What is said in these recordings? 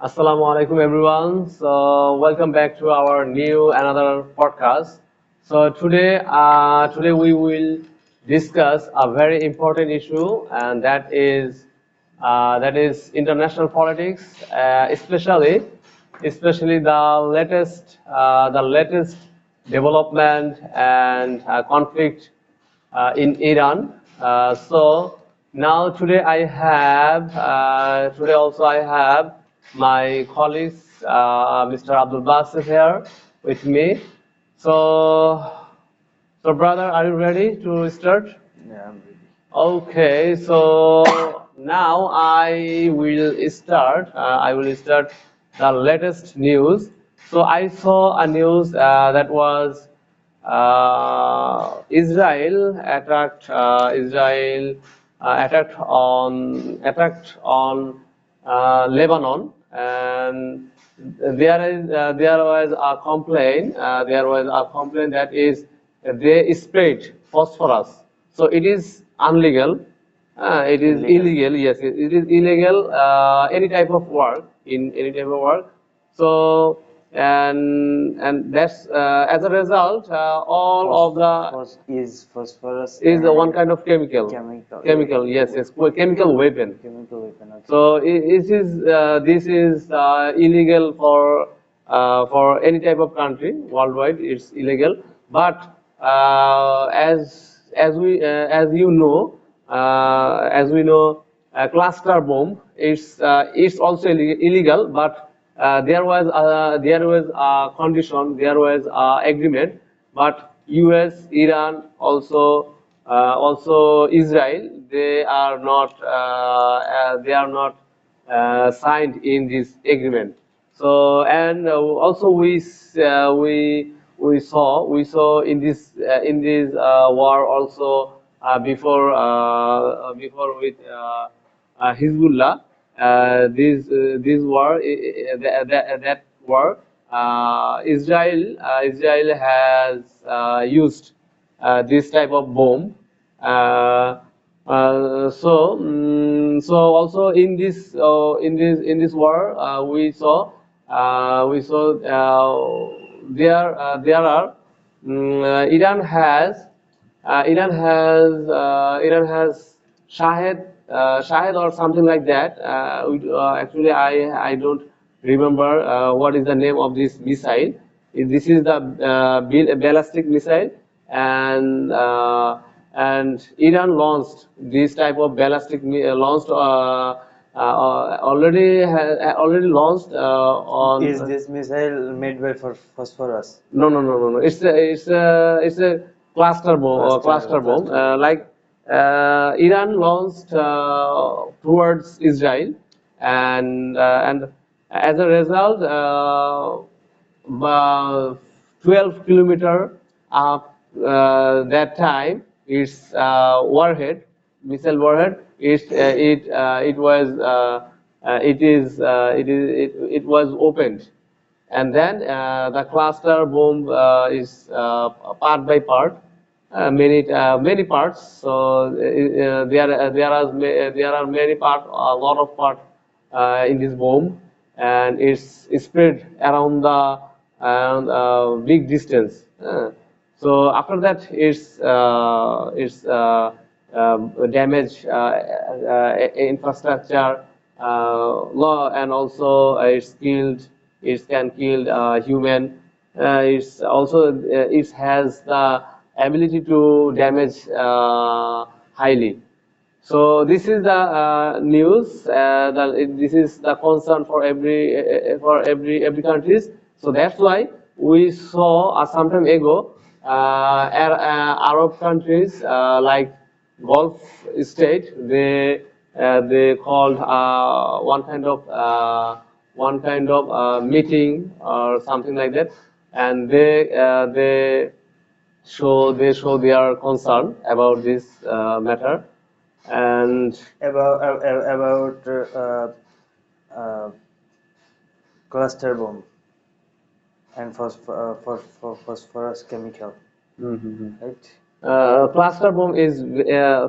Assalamu alaikum everyone. So welcome back to our new another podcast. So today we will discuss a very important issue, and that is international politics, especially the latest development and conflict in Iran. So now today also I have my colleagues, Mr. Abdul Basit here with me. So, so brother, are you ready to start? Yeah, I'm ready. Okay, so now I will start the latest news. So I saw a news that was Israel attacked on Lebanon, and there was a complaint that is they sprayed phosphorus. So it is unlegal. It is Illegal. illegal. Yes, it is illegal. Any type of work in any type of work. So and that's as a result, all Phos of the phos is phosphorus is the one and kind of chemical. chemical, Chemical, yes, yes, chemical weapon. chemical weapon. Okay. So this is illegal for any type of country worldwide. It's illegal. But as you know, as we know, cluster bomb it's also illegal. But there was a condition, there was a agreement. But U.S., Iran, also Israel, they are not signed in this agreement. So and also we saw in this war also before with Hezbollah. This war that war, Israel has used this type of bomb. Uh, so also in this war, there are Iran has Shahed or something like that. Actually, I don't remember what is the name of this missile. This is the ballistic missile, and Iran launched this type of launched already launched Is on. this missile made by for phosphorus? No, no, no, no, no. It's a cluster bomb. Cluster bomb. Like Iran launched towards Israel, and as a result, 12 kilometer up that time, its missile warhead, it was opened. And then the cluster bomb is part by part, many parts. So there are many part, a lot of part in this bomb, and it's spread around the big distance. So after that, it's damage infrastructure, law, and also it can kill human. It has the ability to damage highly. So this is the news. This is the concern for every countries. So that's why we saw some time ago Arab countries like Gulf state. They called one kind of meeting or something like that, and they show their concern about this matter. And About uh, cluster bomb and for phosphorus chemical, Mhm. right? Cluster bomb is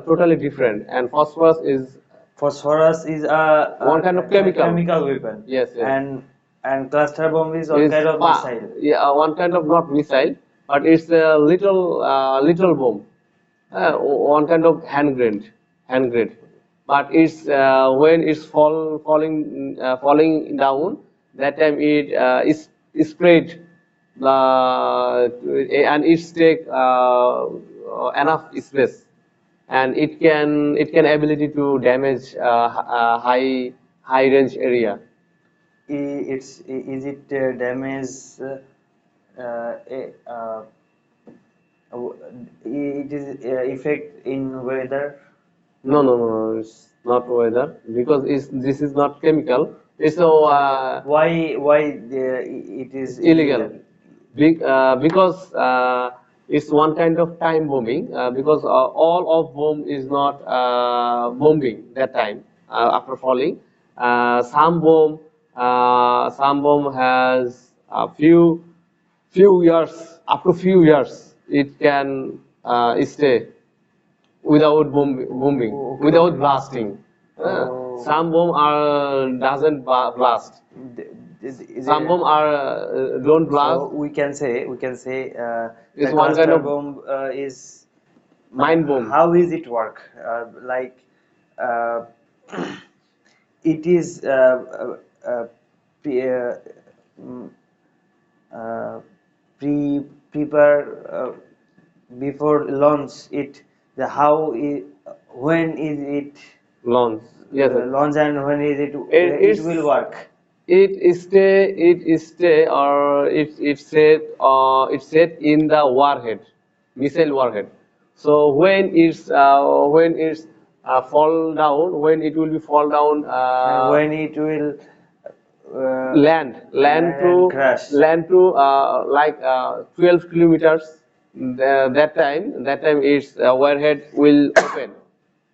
totally different, and phosphorus is phosphorus is One kind of chemical. chemical weapon. Yes, yes. And cluster bomb is one Is kind of missile. yeah, one kind of not missile, but it's a little bomb. One kind of hand grenade. But it's when it's falling down, that time it spread and it take enough space, and it can ability to damage high range area. Is it damage it is effect in weather? No, no, no, no, it's not weather because this is not chemical. It's so Why it is illegal. Because it's one kind of time bombing. Because all of bomb is not bombing that time after falling. Some bomb has a few years. After few years, it can stay without bombing, Okay. without blasting. Oh. Some bomb are doesn't blast. Th- Some bomb are don't blast. So we can say It's the one kind cluster of bomb is mind bomb. how is it work? Like uh, it is pre, mm, uh, prepare before launch it the how is, when is it Launch. Yes, sir. launch and when is it It's it will work. it stay or it's set in the warhead, missile warhead. So when it's fall down, when it will be fall down, And when it will land to and crash. land to like 12 kilometers. That time its warhead will open.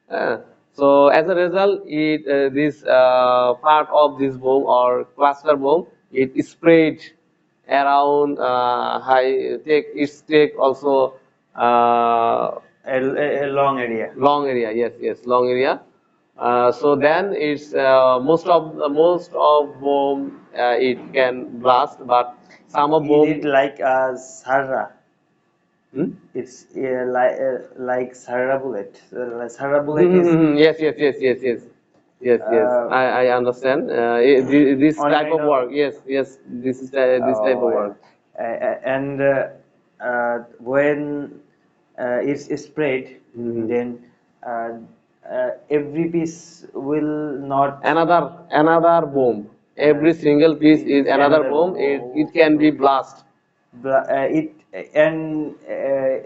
Uh, so as a result, this part of this bomb or cluster bomb, it spread around high take also A long area. long area. Yes, long area. So then it's most of bomb it can blast, but some of Is bomb. it like a Sarra? Hmm? It's like Sarra bullet. Sarra bullet is Yes. I understand. This on type kind of work. Yes. This type of oh, work. and when it's spread, Mhm. then uh, every piece will not Another bomb. Every single piece is another bomb. It can be blast. it and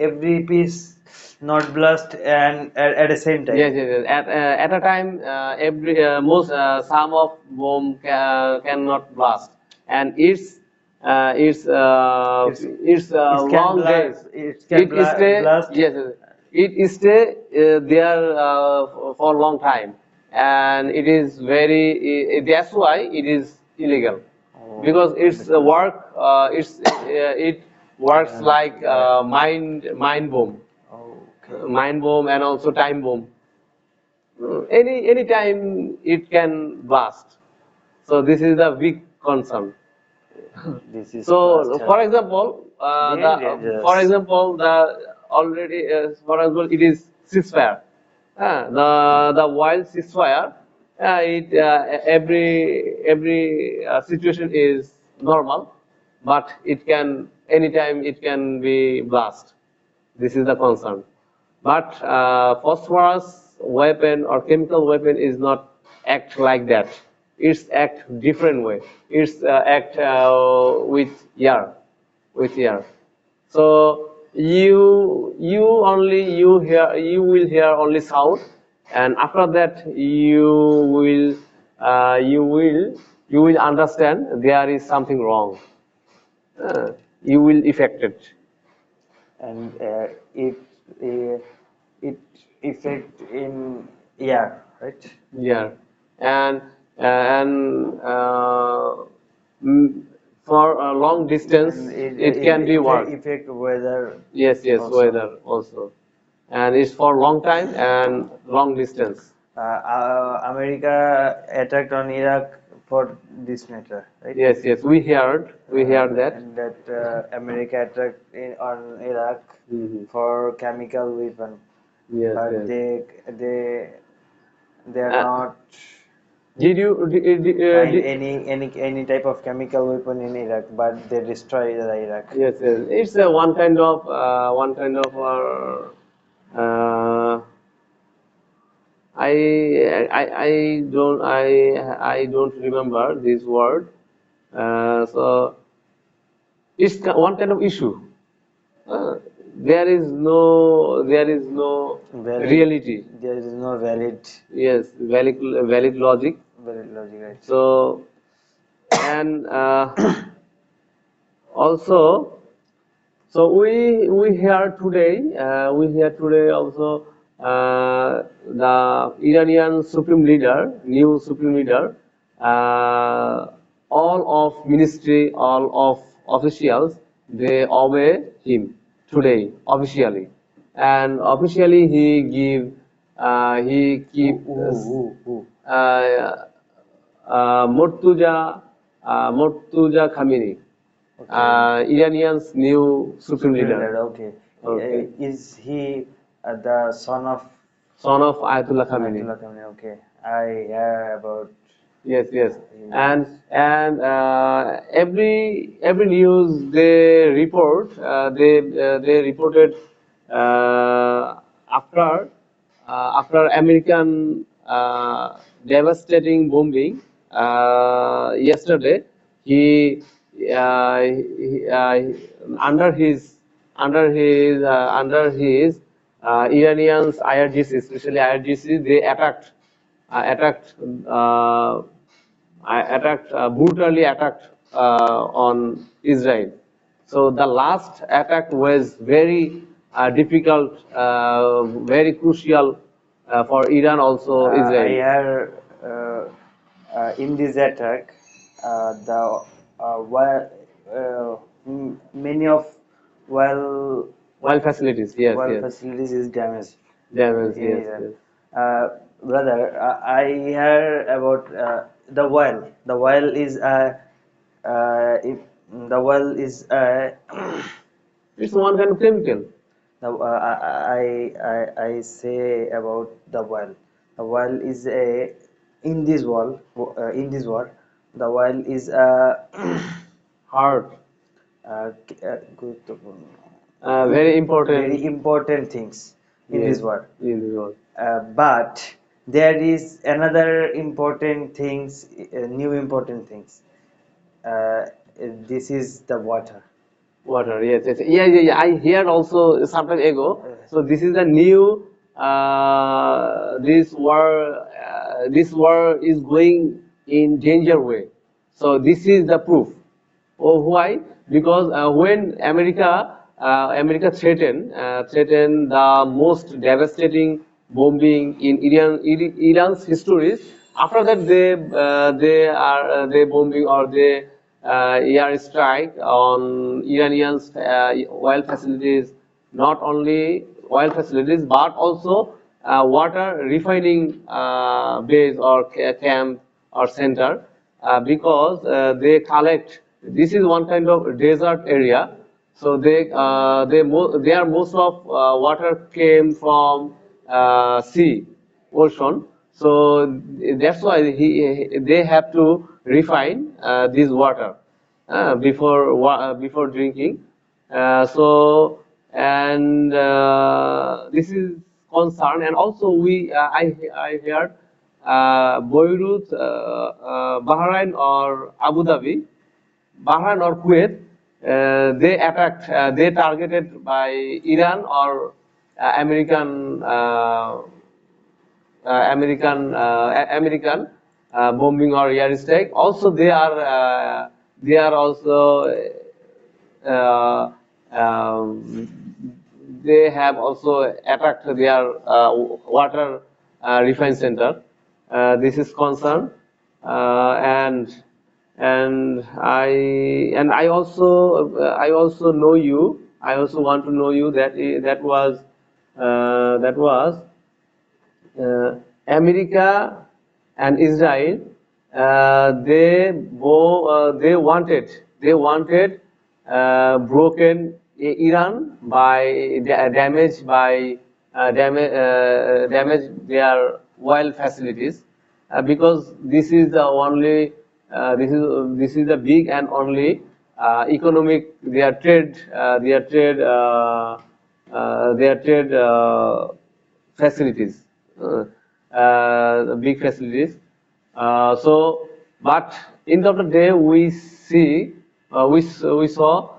every piece not blast and at the same time. Yes. At a time, every most some of bomb cannot blast, and it's It can long days. blast. It can blast. Yes, it stay there for a long time, and it is that's why it is illegal, Oh, because it's work. It works like mind bomb, okay. mind bomb, and also time bomb. Any time it can blast. So this is the big concern. This is So cluster. for example, Very dangerous. for example, it is ceasefire. The wild ceasefire, every situation is normal, but it can anytime it can be blast. This is the concern. But phosphorus weapon or chemical weapon is not act like that. It's act different way. It's act with air. So you will hear only sound, and after that you will understand there is something wrong. You will affect it. And uh, it effect in air, right? Yeah, and mm, for a long distance, And it can be work. effect weather. Yes, also. weather also, and it's for long time and long distance. America attacked on Iraq for this matter, right? Yes, yes, we heard that. And that America attacked on Iraq Hmm. for chemical weapon, Yes, but yes. they they are Uh, not did you find any type of chemical weapon in Iraq, but they destroy the Iraq. yes, yes. It's one kind of I don't remember this word. So it's one kind of issue. Uh, there is no Valid, reality. there is no Yes, valid logic. valid logic, right? So and also, so we hear today also the Iranian supreme leader, new supreme leader, uh, all of ministry, all of officials, they obey him today officially, and officially he keep Who? uh, Murtuza Khamenei, Okay. Iranian's new supreme Supreme leader. leader, okay. Okay, Is he the son of son of Ayatollah Khamenei. Ayatollah Khamenei? Okay, I hear about Yes, yes, him. and every news they report, they reported after after American devastating bombing yesterday. He, under his Iranians IRGC, especially IRGC, they attacked uh, brutally attacked on Israel. So the last attack was very difficult, very crucial for Iran, also I Israel. hear in this attack, the well, many of well Oil facilities, yes, well yes, facilities is damaged damage, in yes, Iran. yes, Brother, I hear about the well. The well is if the well is it's one kind of chemical. the, I say about the well. The well is a in this world. The well is Heart, গুরুত্বপূর্ণ, very important. very important things in Yes, this world. in the world. But there is another important things, new important things. Uh, this is the water. Water, yes, yes, yeah, yeah, yeah. I heard also some time ago. So this is the new. This war is going in danger way. So this is the proof. Oh, why? Because when America threatened the most devastating bombing in Iran's histories. After that, they bombing or they air strike on Iranians oil facilities, not only oil facilities but also water refining base or camp or center, because they collect. This is one kind of desert area, so their most of water came from sea, ocean. So that's why they have to refine this water before drinking. So and this is concern, and also I heard Beirut, Bahrain or Abu Dhabi, Bahrain or Kuwait, they targeted by Iran or American American bombing or airstrike. Also, they are also uh, um, they have also attacked their water refine center. This is concern, and I also know you. I also want to know you that that was uh, America and Israel, they wanted broken Iran by damage by damage their oil facilities, because this is the big and only economic their trade facilities, big facilities. But end of the day, we saw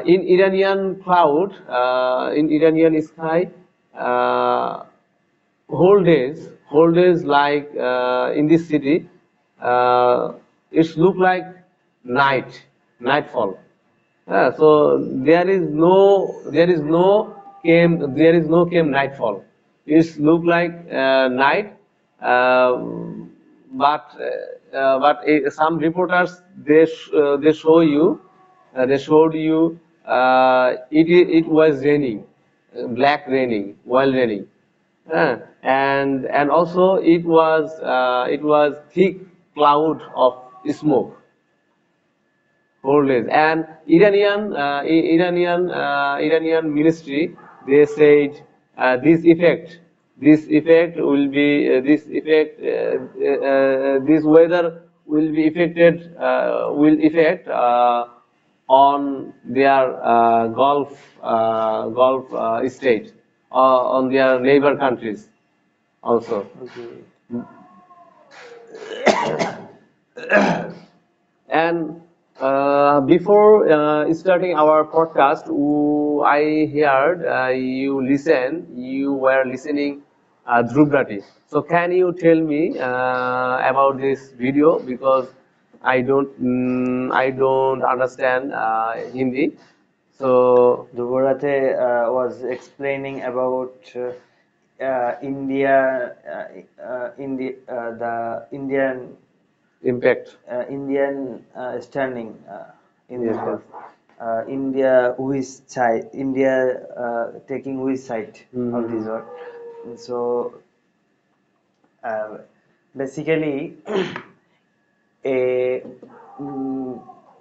in Iranian cloud, in Iranian sky, uh, whole days like in this city, uh, it look like nightfall. So there is no came nightfall. It look like night, but some reporters they showed you it was raining, black raining, while raining. And also it was thick cloud of smoke whole days. And Iranian ministry, they said this weather will affect on their Gulf state, on their neighbor countries also. Okay. And before starting our podcast, I heard you were listening Dhruv Rathi. So can you tell me about this video, because I don't understand Hindi. So Dhuvarate was explaining about the impact. Indian standing in this Yes, yes. world. India, which side? India taking which side of this world? So uh, basically, a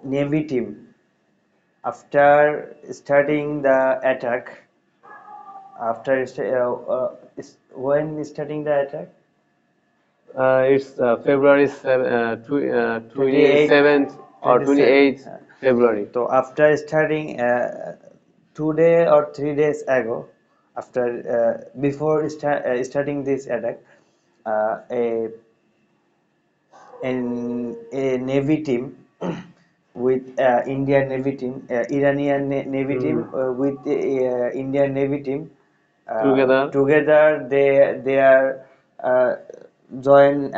navy team, after starting the attack, when starting the attack, It's February 28, 27th or 27. 28th February. So after starting 2 days or 3 days ago, after before starting this attack, uh, a a navy team with Indian navy team, Iranian navy team with Indian navy team Together. together. They are uh, join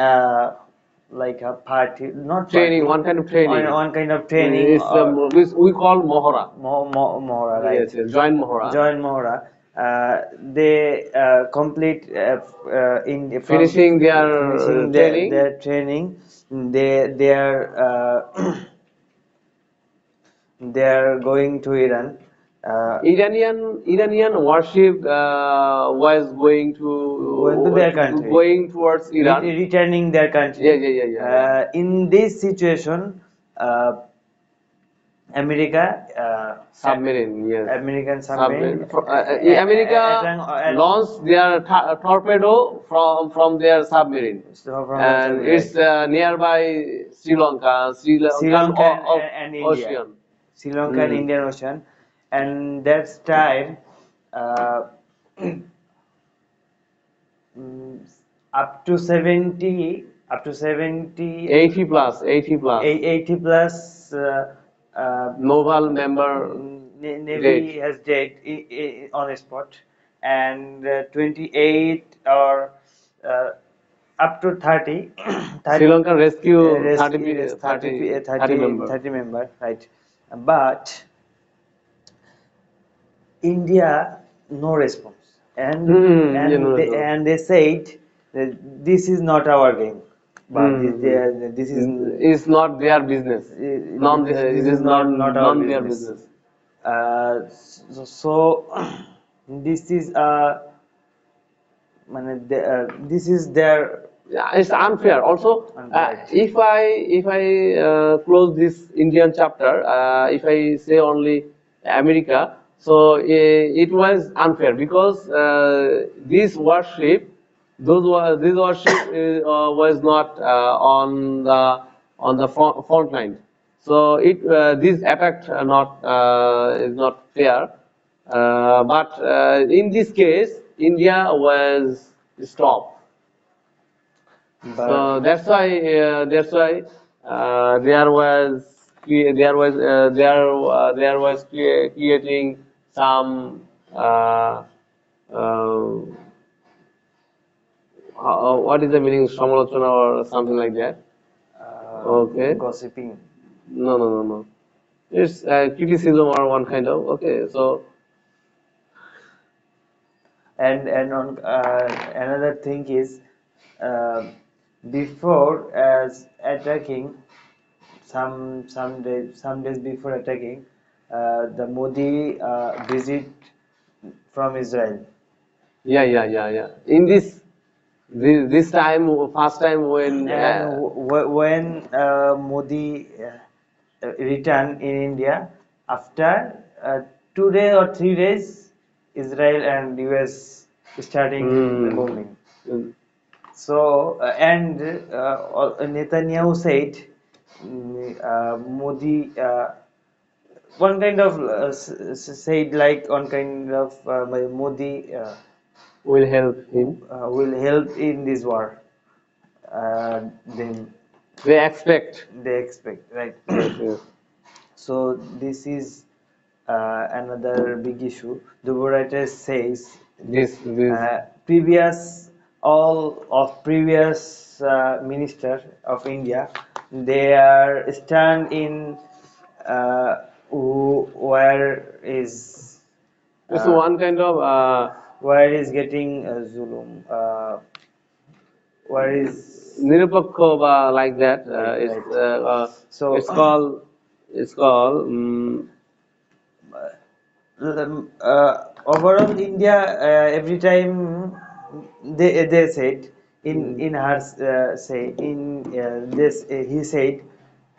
like a party, not Training, party, one kind of training. on kind of training, It's we call Mohora. Mohra, right? Yes, yes, join Mohora. Join Mohra. They complete in from Finishing their finishing training. their training. They are they are going to Iran. Iranian warship was Going to their country, going towards Iran. returning their country. Yeah, yeah, yeah, yeah. In this situation, America, Submarine, yes. American submarine, America launched their torpedo from their submarine, so from and submarine, it's nearby Sri Lanka, Sri Lanka and India, Ocean. Sri Lanka and Indian Ocean, and that's time uh, mm, up to 70 80 plus. 80 plus Naval member Navy has died on the spot, and 28 or up to 30, Sri Lanka rescue rest- 30, yes, 30, 30 member. 30 member, right? But India, no response, and Yeah, no, no. and they said that this is not our game, but this is It's not their business. this is not our None their business. business. So this is a this is their Yeah, it's unfair. Also, right. if I close this Indian chapter, if I say only America, so it was unfair because this worship, this worship was not on the front line. So this attack not is not fair. But in this case, India was stopped. But So that's why there was creating some uh, uh, what is the meaning samalochana or something like that. Okay, gossiping. no. It's criticism or one kind of okay. So And on another thing is uh, before as attacking some days before attacking the Modi visit from Israel. yeah. In this time, first time when And when Modi returned in India after 2 days or 3 days, Israel and US starting the hmm, bombing. So and Netanyahu said Modi one kind of said like one kind of Modi will help him. will help in this war. Then They expect. they expect, right? Yes. So this is another big issue. The writer says This previous all of previous minister of India, they are stand in where is it's uh, one kind of where is getting Zulum, where is nirupakho like that. right, right. So It's called it's called overall India every time they said mm, in her say in this he said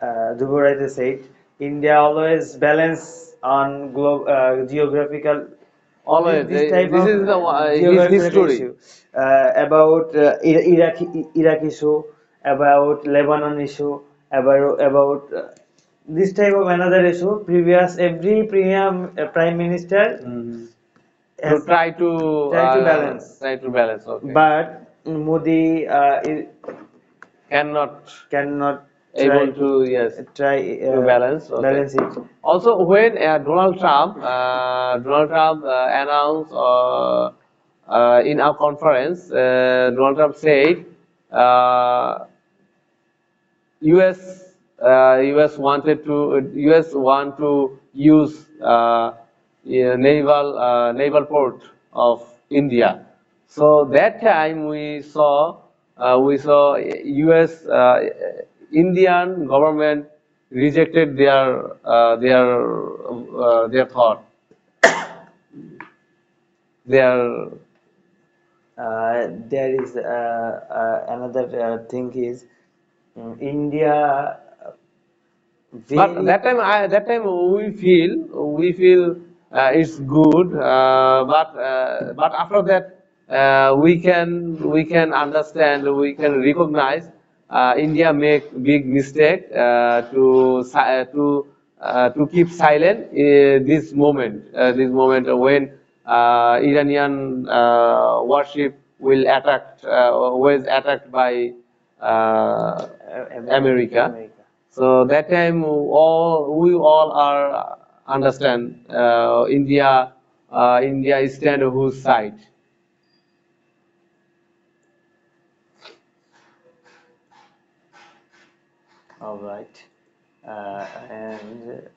Duburaita said India always balance on geographical always this type this of is the his geographical history. issue about Iraq issue, about Lebanon issue, about this type of another issue. Previous every prime minister Mm. To has tried to balance, try to balance. Okay, but Modi cannot cannot try able to yes try to balance. Okay. balance it. Also, when Donald Trump announced in our conference, Donald Trump said US want to use yeah, naval port of India. So that time we saw US Indian government rejected their thought, their There is another thing is India but very that time we feel it's good, but after that we can understand, we can recognize India make big mistake to keep silent this moment when Iranian warship was attacked by America. America. So that time, we all are understand India stand whose side. All right. And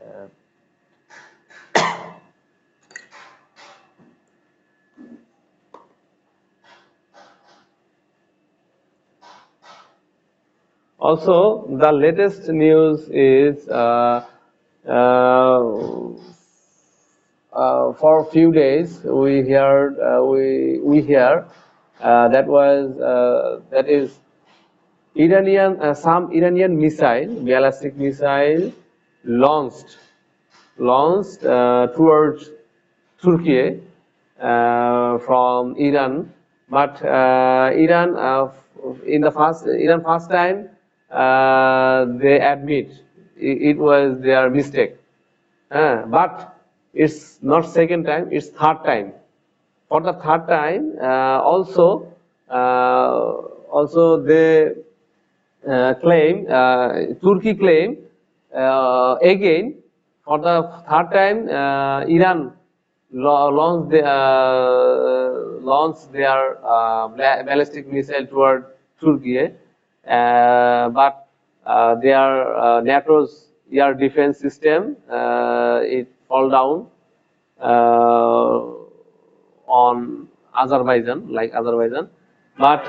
Also, the latest news is uh, for a few days we hear That is some Iranian ballistic missile launched towards Turkey from Iran, but Iran first time they admit it was their mistake. But it's not second time, it's third time. For the third time, they Turkey claim again for the third time, Iran launched their ballistic missile toward Turkey, but their NATO's air defense system it fall down uh, on Azerbaijan, but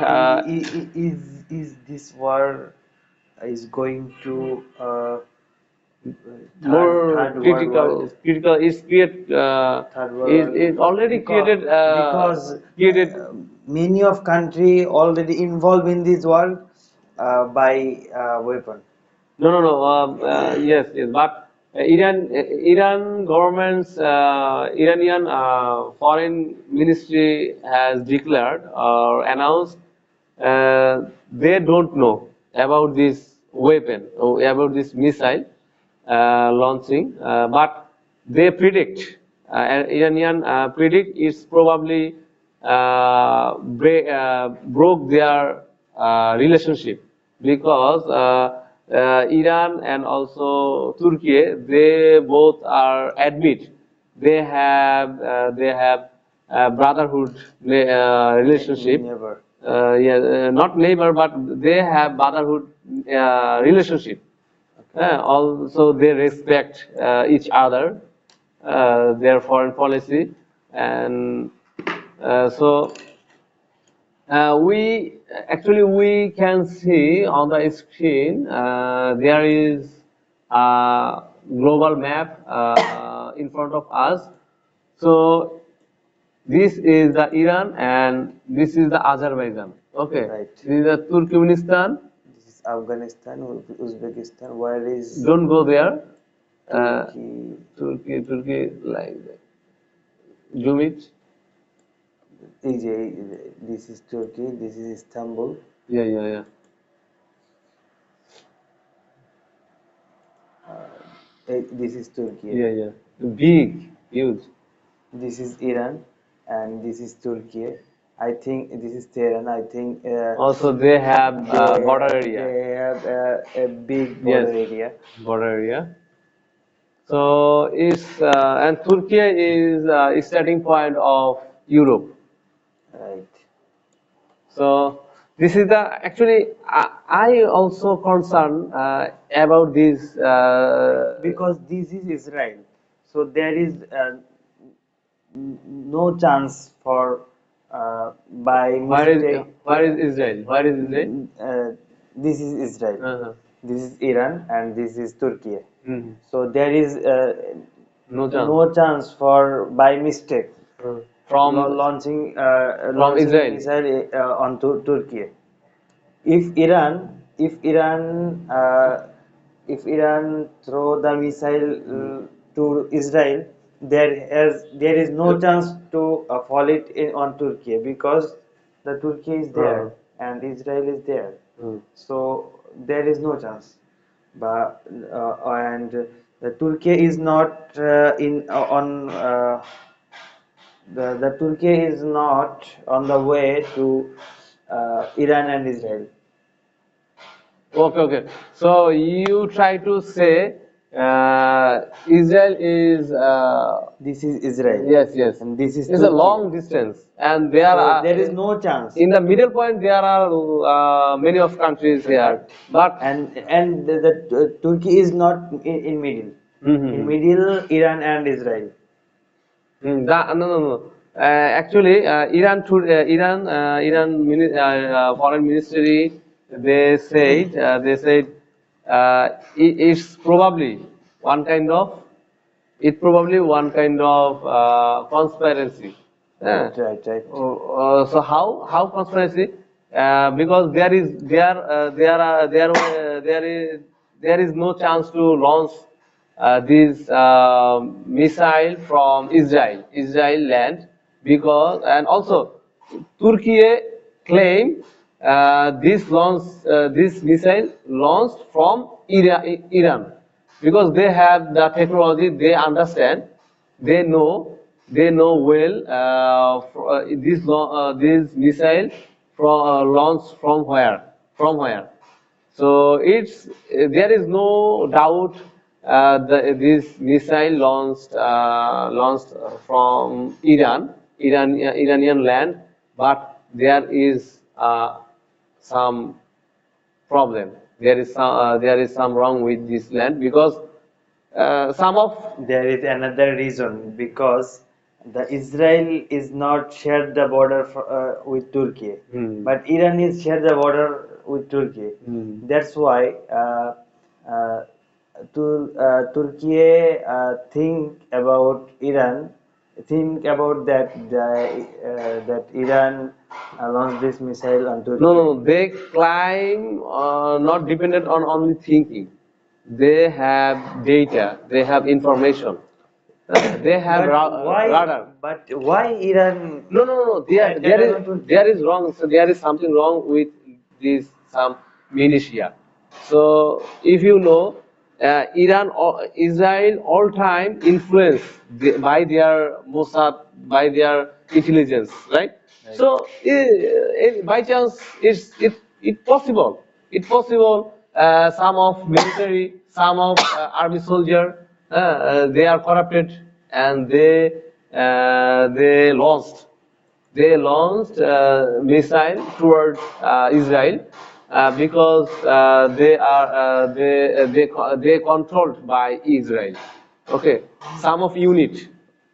Is this war is going to more third world war? critical is create Third world war is already because created. many of country already involved in this war by weapon. No. Yes, but Iran government's Iranian foreign ministry has declared or announced they don't know about this weapon or about this missile launching, but they predict Iranian predict it's probably broke their relationship because Iran and also Turkey they both are admit they have brotherhood relationship. Never. Not neighbor, but they have brotherhood relationship. Also, they respect each other, their foreign policy, and so we can see on the screen there is a global map in front of us. So this is the Iran and this is the Azerbaijan. Okay, Right. this is the Turkmenistan. This is Afghanistan, Uzbekistan. Where is Don't go there. Uh, Turkey? Turkey, like that. Zoom it. This is Turkey. This is Istanbul. Yeah. This is Turkey. Yeah. Big, huge. This is Iran, and this is Turkey. I think this is Tehran. I think Also, they have border they area. they have a big Yes. border area. Border area. So it's and Turkey is a starting point of Europe. Right. So this is the actually I also concerned about this. Because this is Israel, so there is no chance for by mistake. Where is Israel? Where is Israel? This is Israel. Uh-huh. This is Iran, and this is Turkey. Mhm. So there is No chance. no chance for by mistake From launching Israel. missile on Turkey. If Iran throw the missile to Israel, there is no chance to fall it on Turkey because the Turkey is there and Israel is there. So there is no chance. But and the Turkey is not in on the Turkey is not on the way to Iran and Israel. Okay. So you try to say Israel is This is Israel. yes. And this is It's a Turkey. long distance, and there So are there is no chance. in the middle point there are many of countries here, but And the Turkey is not in middle. In middle, Iran and Israel. No. Actually, foreign ministry they said it's probably one kind of conspiracy. Yeah. right. So how conspiracy? Because there is no chance to launch this missile from Israel land, because, and also Turkey claim this missile launched from Iran, because they have the technology, they understand, they know they know well, this missile from launched from where. So there is no doubt, this missile launched from Iranian land, but there is some problem. There is some wrong with this land, because some of. There is another reason because the Israel is not shared the border with Turkey, Hmm. but Iran is shared the border with Turkey. Hmm. That's why uh, Turkey think about Iran, think about that Iran launched this missile on No, Turkey. no, no. They climb, not dependent on only thinking. They have data. They have information. They have radar. But why Iran No, no, no. attack on Turkey? There is wrong. So there is something wrong with this some militia. So if you know, Iran or Israel all time influenced by their Mossad, by their intelligence, right? Right. So by chance, it possible. It possible. Some of military, some of army soldier, they are corrupted, and they lost. They launched missile toward Israel, because they controlled by Israel. Okay, some of unit.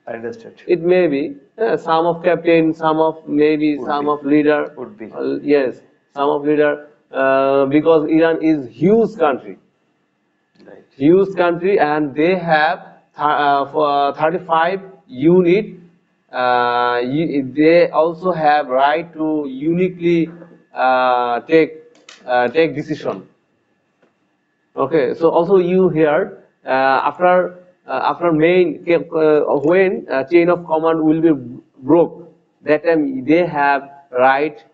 Understood. It may be some of captain, some of maybe Would some be. of leader. Would be. Yes, some of leader, because Iran is huge country, Right. and they have for 35 unit. They also have right to uniquely take decision. Okay, so also you heard, after when chain of command will be broke, that time they have right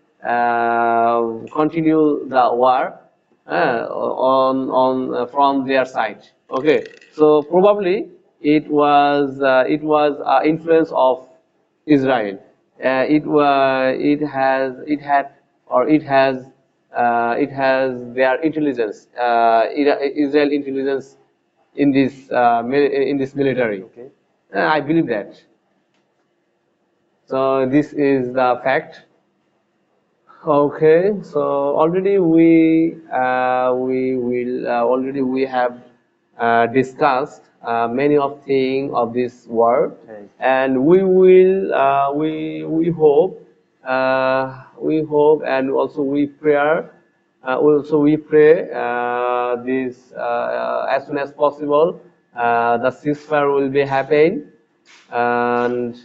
continue the war on from their side. Okay, so probably it was influence of Israel. It had, or it has their intelligence, Israel intelligence in this military. Okay. I believe that. So this is the fact. Okay, so already we have discussed many of things of this world, Right. and we hope, and also we pray this as soon as possible, the ceasefire will be happening, and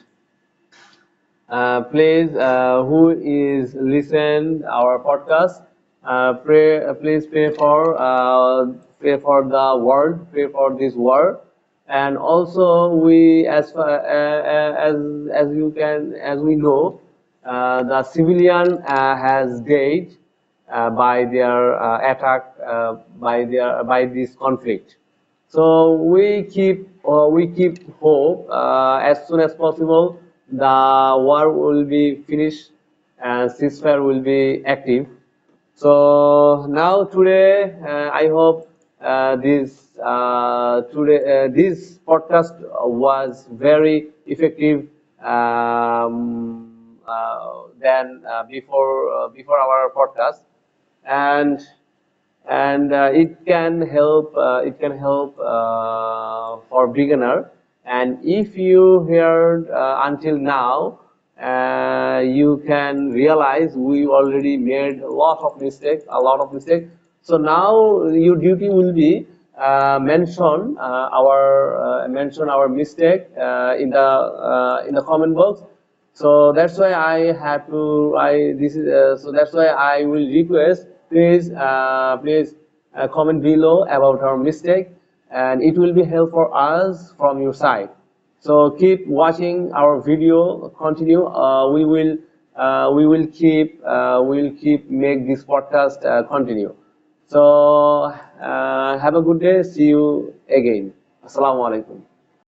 please, who is listen our podcast, please pray for the world, pray for this world, and also we, as we know, the civilian has died by their attack, by this conflict. So we keep hope, as soon as possible the war will be finished and ceasefire will be active. So now today, I hope this podcast was very effective, than before our podcast, and it can help for beginner. And if you heard until now, you can realize we already made a lot of mistake. So now your duty will be mention our mistake in the comment box, So that's why I have to. I this is so that's why I will request. Please comment below about our mistake, and it will be help for us from your side. So keep watching our video. Continue. We will keep make this podcast continue. So have a good day. See you again. Assalamu alaikum.